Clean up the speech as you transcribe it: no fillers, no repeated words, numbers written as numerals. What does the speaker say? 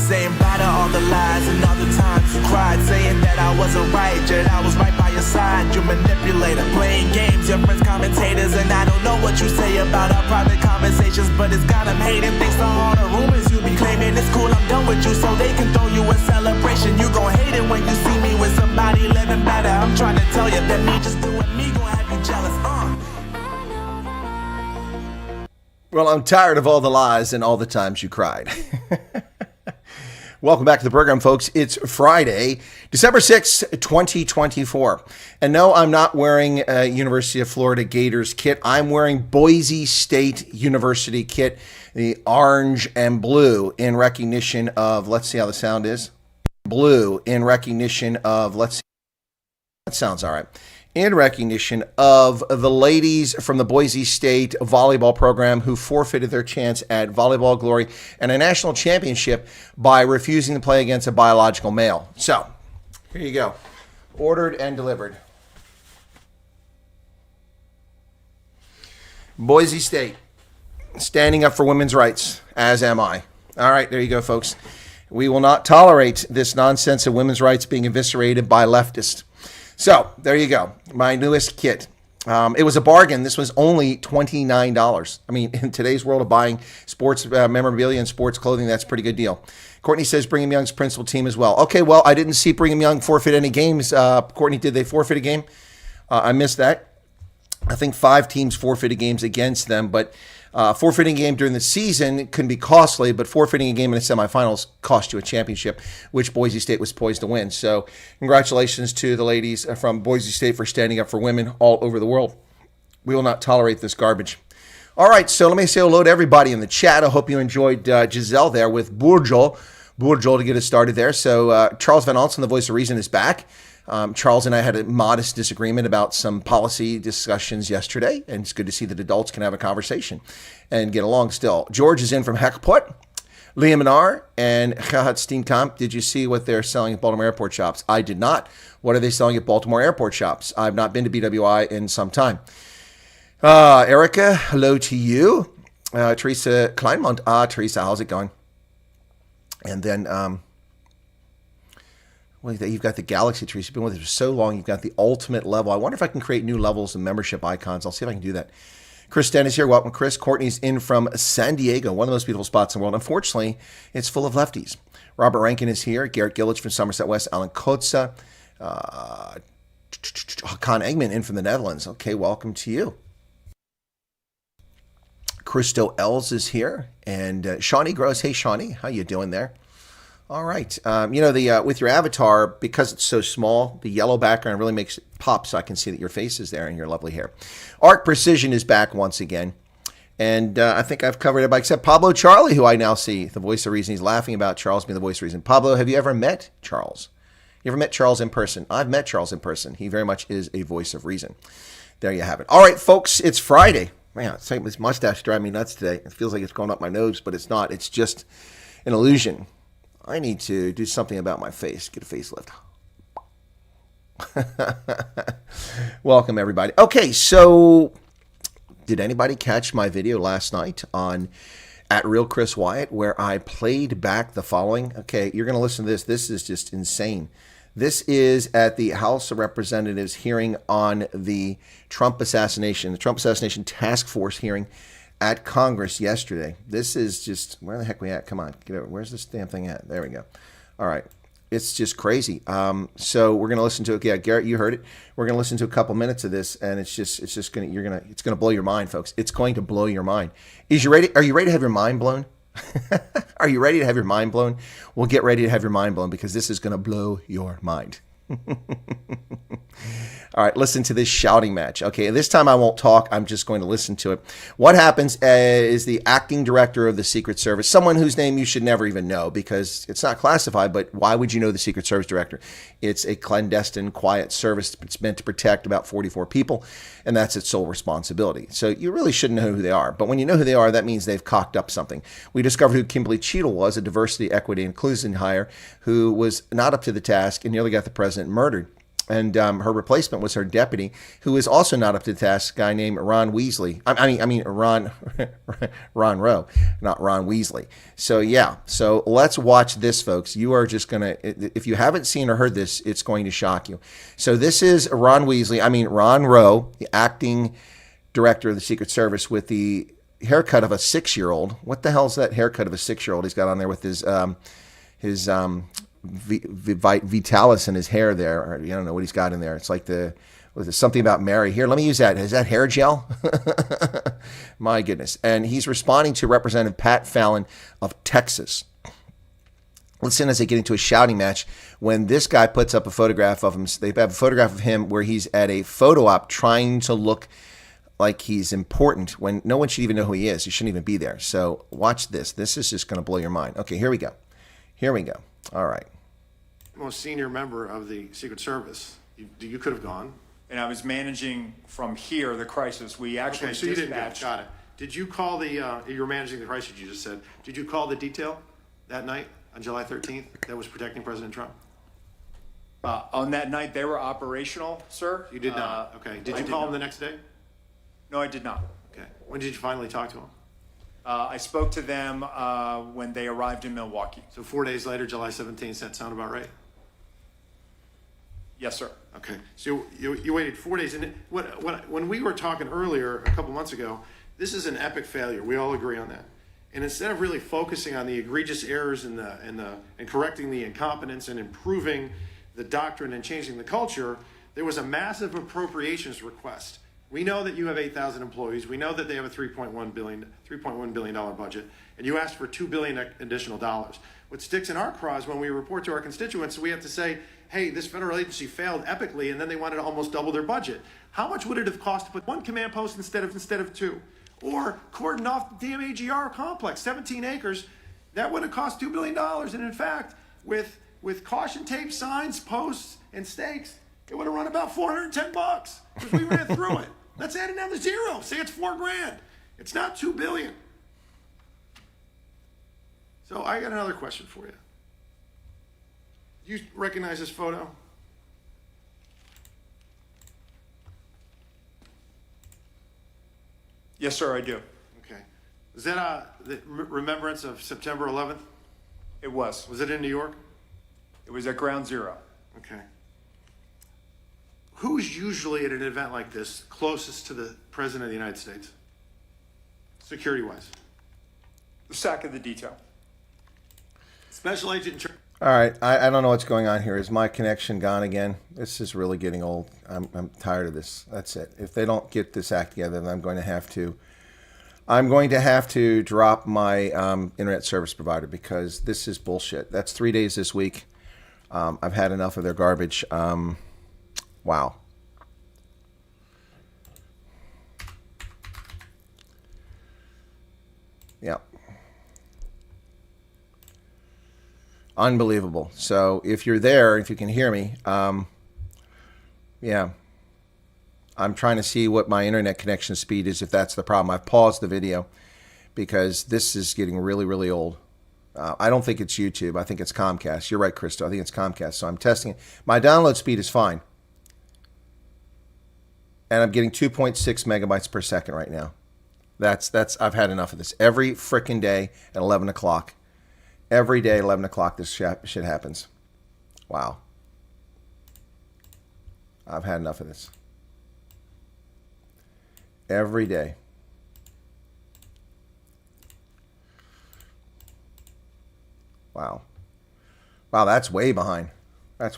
saying bye to all the lies and all the times you cried, saying that I wasn't right, yet I was right by your side. You manipulator, playing games, your friends commentators, and I don't know what you say about our private conversations, but it's got them hating. Thanks to all the rumors you be claiming. It's cool, I'm done with you, so they can throw you a celebration. You gon' hate it when you see me with somebody living better. I'm trying to tell you that me just doing me gon' have you jealous. Well, I'm tired of all the lies and all the times you cried. Welcome back to the program, folks. It's Friday, December 6th, 2024. And no, I'm not wearing a University of Florida Gators kit. I'm wearing Boise State University kit, the orange and blue, in recognition of, let's see how the sound is. Blue in recognition of, let's see. That sounds all right. In recognition of the ladies from the Boise State volleyball program who forfeited their chance at volleyball glory and a national championship by refusing to play against a biological male. So, here you go. Ordered and delivered. Boise State, standing up for women's rights, as am I. All right, there you go, folks. We will not tolerate this nonsense of women's rights being eviscerated by leftists. So, there you go. My newest kit. It was a bargain. This was only $29. I mean, in today's world of buying sports memorabilia and sports clothing, that's a pretty good deal. Courtney says Brigham Young's principal team as well. Okay, well, I didn't see Brigham Young forfeit any games. Courtney, did they forfeit a game? I missed that. I think 5 teams forfeited games against them, but forfeiting a game during the season can be costly, but forfeiting a game in the semifinals cost you a championship, which Boise State was poised to win. So congratulations to the ladies from Boise State for standing up for women all over the world. We will not tolerate this garbage. All right, so let me say hello to everybody in the chat. I hope you enjoyed Giselle there with Burjol to get us started there. So Charles Van Alsten, the voice of reason, is back. Charles and I had a modest disagreement about some policy discussions yesterday, and it's good to see that adults can have a conversation and get along still. George is in from Heckput. Liam Minar and Gerhard Steenkamp, did you see what they're selling at Baltimore airport shops? I did not. What are they selling at Baltimore airport shops? I've not been to BWI in some time. Erica, hello to you. Teresa Kleinmont. Teresa, how's it going? And then... well, you've got the Galaxy Trees. You've been with it for so long. You've got the ultimate level. I wonder if I can create new levels and membership icons. I'll see if I can do that. Chris Dennis here. Welcome, Chris. Courtney's in from San Diego, one of the most beautiful spots in the world. Unfortunately, it's full of lefties. Robert Rankin is here. Garrett Gillich from Somerset West. Alan Kotza. Con Eggman in from the Netherlands. Okay, welcome to you. Christo Els is here. And Shawnee Gross. Hey, Shawnee. How you doing there? All right. With your avatar, because it's so small, the yellow background really makes it pop so I can see that your face is there and your lovely hair. Art Precision is back once again. And I think I've covered everybody except Pablo Charlie, who I now see, the voice of reason. He's laughing about Charles being the voice of reason. Pablo, have you ever met Charles? You ever met Charles in person? I've met Charles in person. He very much is a voice of reason. There you have it. All right, folks, it's Friday. Man, it's like this mustache driving me nuts today. It feels like it's going up my nose, but it's not. It's just an illusion. I need to do something about my face. Get a facelift. Welcome, everybody. Okay, so did anybody catch my video last night on @RealChrisWyatt where I played back the following? Okay, you're going to listen to this. This is just insane. This is at the House of Representatives hearing on the Trump assassination task force hearing at Congress yesterday. This is just, where the heck we at? Come on, get over. Where's this damn thing at? There we go. All right. It's just crazy. So we're going to listen to it. Yeah, Garrett, you heard it. We're going to listen to a couple minutes of this, and it's going to blow your mind, folks. It's going to blow your mind. Are you ready to have your mind blown? Are you ready to have your mind blown? Well, get ready to have your mind blown because this is going to blow your mind. All right, listen to this shouting match. Okay, this time I won't talk. I'm just going to listen to it. What happens is the acting director of the Secret Service, someone whose name you should never even know because it's not classified, but why would you know the Secret Service director? It's a clandestine, quiet service. It's meant to protect about 44 people, and that's its sole responsibility. So you really shouldn't know who they are. But when you know who they are, that means they've cocked up something. We discovered who Kimberly Cheadle was, a diversity, equity, inclusion hire who was not up to the task and nearly got the president murdered. And her replacement was her deputy, who is also not up to the task, a guy named Ron Weasley. I mean Ron Rowe, not Ron Weasley. So yeah, so let's watch this, folks. You are just gonna, if you haven't seen or heard this, it's going to shock you. So this is Ron Rowe, the acting director of the Secret Service, with the haircut of a 6-year-old. What the hell's that haircut of a 6-year-old he's got on there with his Vitalis in his hair there? Or, I don't know what he's got in there. It's like something about Mary. Here, let me use that. Is that hair gel? My goodness. And he's responding to Representative Pat Fallon of Texas. Listen as they get into a shouting match when this guy puts up a photograph of him. They have a photograph of him where he's at a photo op trying to look like he's important when no one should even know who he is. He shouldn't even be there. So watch this. This is just going to blow your mind. Okay, here we go. All right. Most senior member of the Secret Service. You could have gone. And I was managing from here the crisis. We actually So you didn't go. dispatched. Got it. Did you call the, you were managing the crisis you just said. Did you call the detail that night on July 13th that was protecting President Trump? On that night, they were operational, sir. You did not. Okay. Did you call him the next day? No, I did not. Okay. When did you finally talk to him? I spoke to them when they arrived in Milwaukee. So 4 days later, July 17th. Does that sound about right? Yes, sir. Okay. So you waited 4 days. And when we were talking earlier, a couple months ago, this is an epic failure. We all agree on that. And instead of really focusing on the egregious errors and correcting the incompetence and improving the doctrine and changing the culture, there was a massive appropriations request. We know that you have 8,000 employees. We know that they have a $3.1 billion budget, and you asked for $2 billion additional dollars. What sticks in our craw is when we report to our constituents, we have to say, hey, this federal agency failed epically, and then they wanted to almost double their budget. How much would it have cost to put one command post instead of two? Or cordon off the damn AGR complex, 17 acres, that would have cost $2 billion. And in fact, with caution tape, signs, posts, and stakes, it would have run about $410 because we ran through it. Let's add it down to zero. Say it's $4,000. It's not $2 billion. So I got another question for you. Do you recognize this photo? Yes, sir, I do. Okay. Is that the remembrance of September 11th? It was. Was it in New York? It was at Ground Zero. Okay. Who's usually at an event like this closest to the President of the United States, security-wise? The sack of the detail. Special Agent in charge. All right, I don't know what's going on here. Is my connection gone again? This is really getting old. I'm tired of this. That's it. If they don't get this act together, then I'm going to have to drop my internet service provider because this is bullshit. That's 3 days this week. I've had enough of their garbage. Wow. Yeah. Unbelievable. So if you're there, if you can hear me, yeah, I'm trying to see what my internet connection speed is, if that's the problem. I've paused the video because this is getting really, really old. I don't think it's YouTube. I think it's Comcast. You're right, Christo. I think it's Comcast. So I'm testing it. My download speed is fine. And I'm getting 2.6 megabytes per second right now. I've had enough of this. Every frickin' day at 11 o'clock. Every day at 11 o'clock this shit happens. Wow. I've had enough of this. Every day. Wow. Wow, that's way behind. That's way